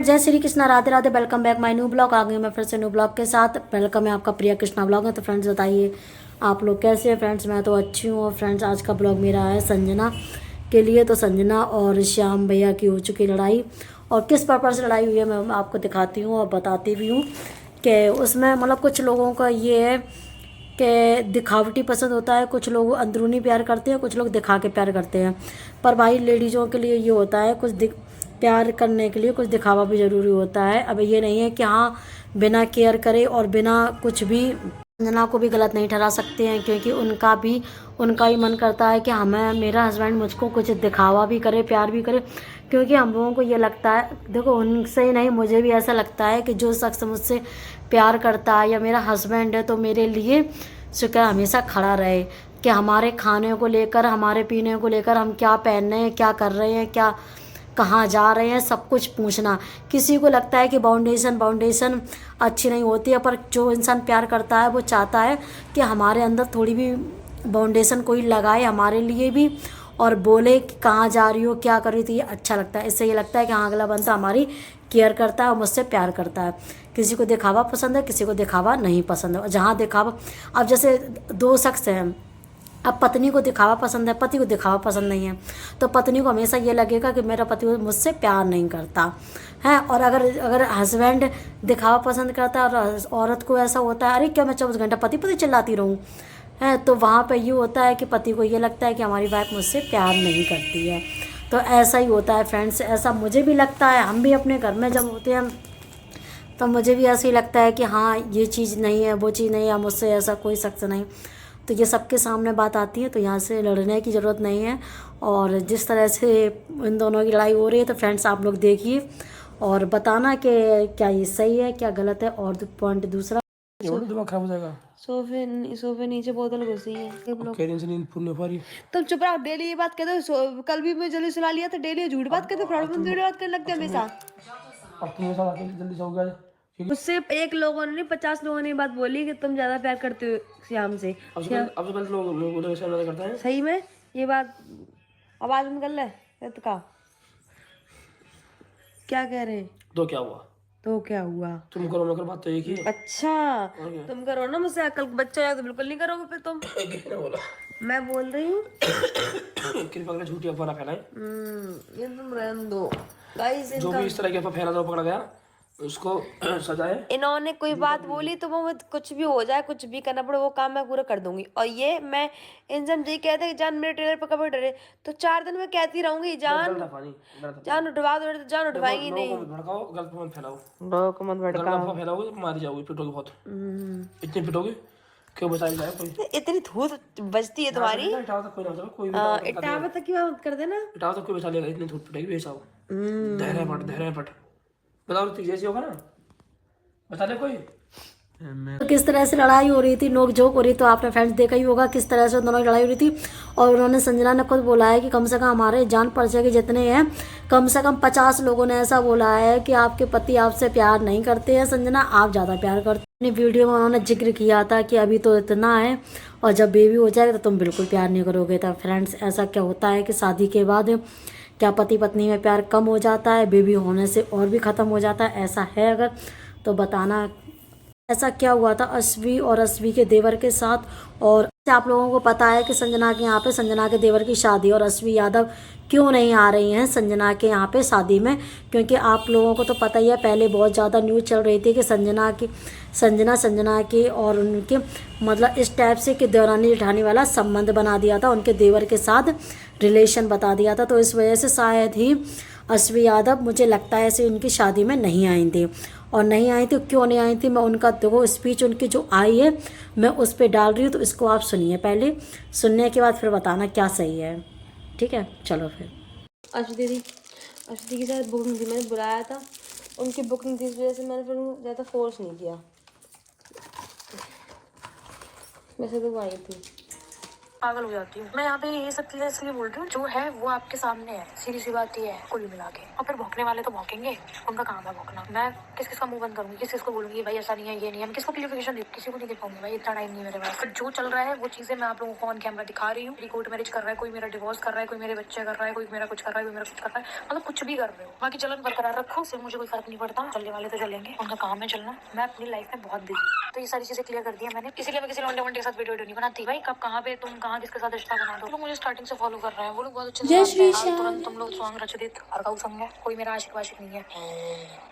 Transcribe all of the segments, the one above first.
जय Shri Krishna, Radhe Radhe. Welcome back my new blog. आ गई मैं फिर से न्यू ब्लॉग के साथ। वेलकम है आपका प्रिया कृष्णा ब्लॉग में। तो फ्रेंड्स बताइए आप लोग कैसे हैं। फ्रेंड्स मैं तो अच्छी हूँ। और फ्रेंड्स आज का ब्लॉग मेरा है संजना के लिए। तो संजना और श्याम भैया की हो चुकी लड़ाई, और किस पर्पज़ से लड़ाई हुई है मैं आपको दिखाती हूँ और बताती भी हूँ कि उसमें मतलब कुछ लोगों का ये है कि दिखावटी पसंद होता है, कुछ लोग अंदरूनी प्यार करते हैं, कुछ लोग दिखा के प्यार करते हैं। पर भाई लेडीज़ों के लिए ये होता है कुछ प्यार करने के लिए कुछ दिखावा भी ज़रूरी होता है। अब ये नहीं है कि हाँ बिना केयर करे और बिना कुछ भी संजना को भी गलत नहीं ठहरा सकते हैं, क्योंकि उनका ही मन करता है कि हमें मेरा हस्बैंड मुझको कुछ दिखावा भी करे, प्यार भी करे। क्योंकि हम लोगों को ये लगता है, देखो उनसे ही नहीं मुझे भी ऐसा लगता है कि जो शख्स मुझसे प्यार करता है या मेरा हस्बैंड है तो मेरे लिए शुक्र हमेशा खड़ा रहे, कि हमारे खाने को लेकर, हमारे पीने को लेकर, हम क्या पहन रहे हैं, क्या कर रहे हैं, क्या कहाँ जा रहे हैं, सब कुछ पूछना। किसी को लगता है कि बाउंडेशन अच्छी नहीं होती है, पर जो इंसान प्यार करता है वो चाहता है कि हमारे अंदर थोड़ी भी बाउंडेशन कोई लगाए हमारे लिए भी, और बोले कि कहाँ जा रही हो, क्या कर रही थी। ये अच्छा लगता है। इससे ये लगता है कि हाँ अगला बंदा हमारी केयर करता है और मुझसे प्यार करता है। किसी को दिखावा पसंद है, किसी को दिखावा नहीं पसंद है। और जहाँ दिखावा, अब जैसे दो शख्स हैं, अब पत्नी को दिखावा पसंद है, पति को दिखावा पसंद नहीं है, तो पत्नी को हमेशा ये लगेगा कि मेरा पति मुझसे प्यार नहीं करता है। और अगर अगर हस्बैंड दिखावा पसंद करता है और औरत को ऐसा होता है अरे क्या मैं 24 घंटा पति पति चिल्लाती रहूँ, है, तो वहाँ पे ये होता है कि पति को ये लगता है कि हमारी वाइफ मुझसे प्यार नहीं करती है। तो ऐसा ही होता है फ्रेंड्स, ऐसा मुझे भी लगता है। हम भी अपने घर में जब होते हैं तो मुझे भी ऐसे ही लगता है कि हाँ ये चीज़ नहीं है, वो चीज़ नहीं है, मुझसे ऐसा कोई शख्स नहीं। तो ये सबके सामने बात आती है, तो यहाँ से लड़ने की ज़रूरत नहीं है। और जिस तरह से इन दोनों की लड़ाई हो रही है तो फ्रेंड्स आप लोग देखिए और बताना कि क्या ये सही है क्या गलत है। और पॉइंट दूसरा, दिमाग खराब हो जाएगा। सोफे नीचे बोतल घुसी है। कह रही से नींद पूरी नहीं हो रही। तुम चुप रहो। डेली ये बात कहते हो। कल भी मैं जल्दी सुला लिया तो डेली झूठ बात कहते हो, फ्रॉड बंदी बात करने लगते हो हमेशा। अब तुम मेरे साथ आके जल्दी सो गया। मुझसे एक लोगों ने नहीं 50 लोगों ने ये बात बोली कि तुम ज्यादा प्यार करते हो श्याम से। अब से पहले लोग वैसे ज्यादा करता है। सही में ये बात आवाज में कर ले रत का क्या कह रहे हैं। तो क्या हुआ? तो क्या हुआ? तुम करो मैं करो, बात तो एक ही है। अच्छा तुम करो ना मुझसे। कल बच्चा आया तो बिल्कुल नहीं करोगे फिर तुम। किसने बोला? मैं बोल रही हूँ। कृपा करके झूठी अफवाह ना फैलाएं। ये तुम रहने दो गाइस। जो भी इस तरह की अफवाह फैला था वो पकड़ा गया, उसको सजाए। इन्होंने कोई बात बोली तो वो कुछ भी हो जाए, कुछ भी करना पड़े, वो काम मैं पूरा कर दूंगी। और ये मैं इनसे जी कहते हैं कि जान मेरे टेलर पर कपड़े डरे तो 4 दिन में कहती रहूंगी जान जान उठवा दो, तो जान उठवाएंगी नहीं। भड़काओ, गलत मत फैलाओ, लोग मत गलत भड़काओ। अफवाह फैलाओगे तो मारी जाओगी, पिटोगे बहुत। इतनी पिटोगे क्यों बचाई जाए कोई? इतनी धूत बचती है तुम्हारी। इटावा तक कोई ना बचाओ, कोई भी इटावा तक की बात कर देना। इटावा तक कोई बचा लेगा। इतनी धूप पिटाई बेचाओ। धैर्य पट बताओ तो जैसी होगा ना बता दे कोई। तो किस तरह से लड़ाई हो रही थी, नोक झोंक हो रही, तो आपने फ्रेंड्स देखा ही होगा किस तरह से दोनों की लड़ाई हो रही थी। और उन्होंने, संजना ने खुद बोला है कि कम से कम हमारे जान परिचय के जितने हैं कम से कम 50 लोगों ने ऐसा बोला है कि आपके पति आपसे प्यार नहीं करते हैं संजना, आप ज़्यादा प्यार करते हैं। अपनी वीडियो में उन्होंने जिक्र किया था कि अभी तो इतना है और जब बेबी हो जाएगा तो तुम बिल्कुल प्यार नहीं करोगे। तो फ्रेंड्स ऐसा क्या होता है कि शादी के बाद क्या पति पत्नी में प्यार कम हो जाता है, बेबी होने से और भी ख़त्म हो जाता है? ऐसा है अगर तो बताना ऐसा क्या हुआ था अश्वी और अश्वी के देवर के साथ। और आप लोगों को पता है कि संजना के यहाँ पे संजना के देवर की शादी, और अश्वी यादव क्यों नहीं आ रही हैं संजना के यहाँ पे शादी में, क्योंकि आप लोगों को तो पता ही है पहले बहुत ज़्यादा न्यूज़ चल रही थी कि संजना की और उनके मतलब इस टाइप से कि देवरानी जेठानी वाला संबंध बना दिया था, उनके देवर के साथ रिलेशन बता दिया था। तो इस वजह से शायद ही अश्वी यादव, मुझे लगता है ऐसे उनकी शादी में नहीं आई थी। और नहीं आई थी, क्यों नहीं आई थी, मैं उनका देखो स्पीच उनकी जो आई है मैं उस पर डाल रही हूँ, तो इसको आप सुनिए पहले, सुनने के बाद फिर बताना क्या सही है। ठीक है चलो फिर। अश्वी दीदी के साथ बुकिंग थी, मैंने बुलाया था, उनकी बुकिंग थी, इस वजह से मैंने फिर ज़्यादा फोर्स नहीं किया। वैसे तो वो आई थी। पागल हो जाती हूँ मैं। यहाँ पे ये सब चीजें इसलिए बोल रही हूँ, जो है वो आपके सामने है, सीधी सी बात ये है कुल मिला के। और फिर भौंकने वाले तो भौंकेंगे, उनका काम है भौंकना। मैं किस किस का मुंह बंद करूंगी, किस किस को बोलूंगी भाई ऐसा नहीं है, ये नहीं है। मैं किसको क्लियरिफिकेशन दूँ, किसी को नहीं दे पाऊंगी भाई, इतना टाइम नहीं है मेरे पास। पर जो चल रहा है वो चीजें मैं आप लोगों को ऑन कैमरा दिखा रही हूँ। कोर्ट मैरिज कर रहा है कोई, मेरा डिवोर्स कर रहा है कोई, मेरे बच्चे कर रहा है कोई, मेरा कुछ कर रहा है कोई, मेरा कुछ कर रहा है, मतलब कुछ भी कर रहे हो। बाकी चलन बरकरार रखो, उससे मुझे कोई फर्क नहीं पड़ता। चलने वाले तो चलेंगे, उनका काम है चलना। मैं अपनी लाइफ में बहुत बिजी, तो ये सारी चीजें क्लियर कर दी मैंने। इसीलिए मैं किसी लौंडे वंडे के साथ वीडियो नहीं बनाती भाई। कब कहाँ पे तुम कहाँ किसके साथ रिश्ता बना दो। लोग मुझे स्टार्टिंग से फॉलो कर रहे हैं, वो लोग बहुत अच्छे से जानते हैं। तुरंत तुम लोग सॉन्ग रच देते हरकाऊ संग है, कोई मेरा आशिक वाशिक नहीं है।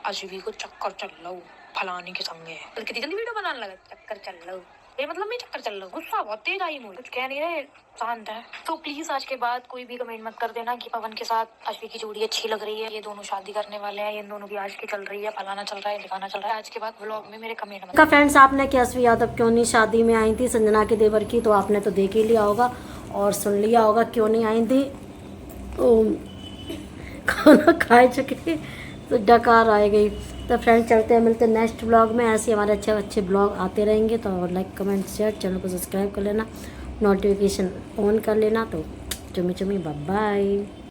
आशिकी को चक्कर चल लो फलाने के संग है, तो कितनी जल्दी वीडियो बनाने लगा, चक्कर चल लो। ये मतलब मैं चक्कर चल रहा हूँ, गुस्सा बहुत तेज आई मुझे, कुछ कह नहीं रहे, शांत है। तो प्लीज आज के बाद कोई भी कमेंट मत कर देना कि पवन के साथ अश्वी की जोड़ी अच्छी लग रही है, ये दोनों शादी करने वाले हैं, इन दोनों की आज की चल रही है, फलाना चल रहा है, दिखाना चल रहा है। आज के बाद व्लॉग में मेरे कमेंट मत। का फ्रेंड्स, आपने कि अश्वी यादव क्यों नहीं शादी में आई थी संजना के देवर की, तो आपने तो देख ही लिया होगा और सुन लिया होगा क्यों नहीं आई थी। खाना खाए चुके तो डकार आ गई। तो फ्रेंड्स चलते हैं, मिलते हैं नेक्स्ट ब्लॉग में। ऐसे हमारे अच्छे अच्छे ब्लॉग आते रहेंगे, तो लाइक कमेंट शेयर, चैनल को सब्सक्राइब कर लेना, नोटिफिकेशन ऑन कर लेना। तो चुमी चुमी बाय बाय।